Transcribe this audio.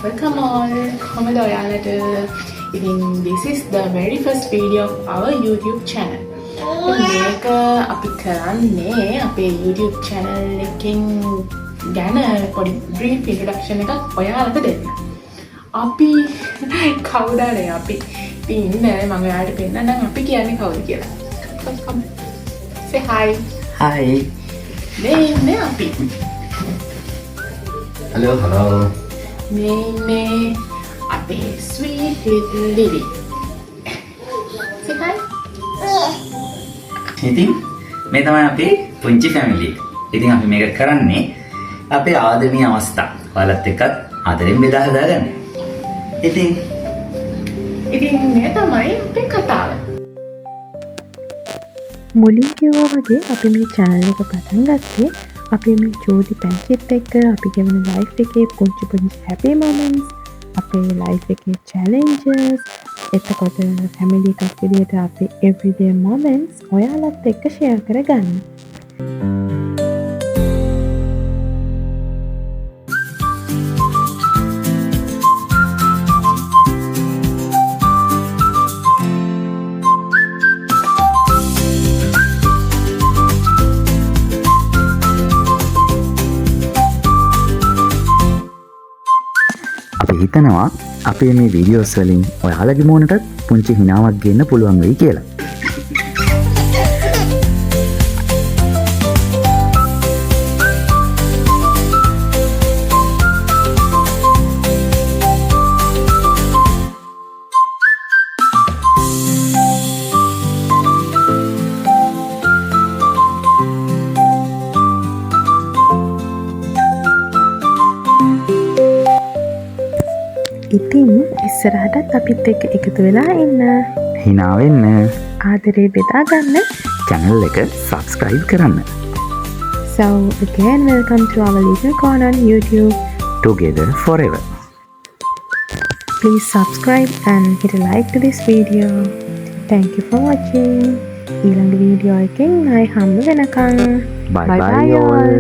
Welcome all. කොහමද ඔයාලට? ඉතින් this is the very first video of our YouTube channel. මේක අපි කරන්නේ අපේ YouTube channel එකෙන් ගැන පොඩි brief introduction එකක් ඔයාලට දෙන්න. අපි කවුද අපි? ඉතින් මම ඔයාලට පෙන්නන්නම් අපි කියන්නේ කවුද කියලා. Come. Say hi. Hi. මේ අපි. Hello. මේ අපේ sweet little Lily. Say hi. ඉතින් මේ තමයි අපේ පුංචි family එක. ඉතින් අපි මේක කරන්නේ අපේ ආදරණීය අවස්ථා ඔයාලත් එක්කත් ආදරෙන් බෙදා හදා ගන්න. ඉතින් මේ තමයි අපේ කතාව. මුලින් කිව්වා වගේ අපි මේ channel එක පටන් ගත්තේ අපි මේ ජෝඩි පැන්චිත් එක්ක අපි ගෙවන life එකේ පුංචි happy moments, අපේ life එකේ challenges, එතකොට family එකක් විදිහට අපේ everyday moments ඔයාලත් එක්ක share කරගන්න. අපි හිතනවා අපේ මේ වීඩියෝස් වලින් ඔයාලගේ මොනටත් පුංචි හිනාවක් ගන්න පුළුවන් වෙයි කියලා. ඉතින් ඉස්සරහටත් අපිත් එක්ක එකතු වෙලා ඉන්න. හිනා වෙන්න, ආදරේ බෙදා ගන්න. channel එක subscribe කරන්න. So again, welcome to our little corner on YouTube. Together forever. Please subscribe and hit a like to this video. Thank you for watching. ඊළඟ වීඩියෝ එකෙන් ආයි හම්බ වෙනකන්. Bye all.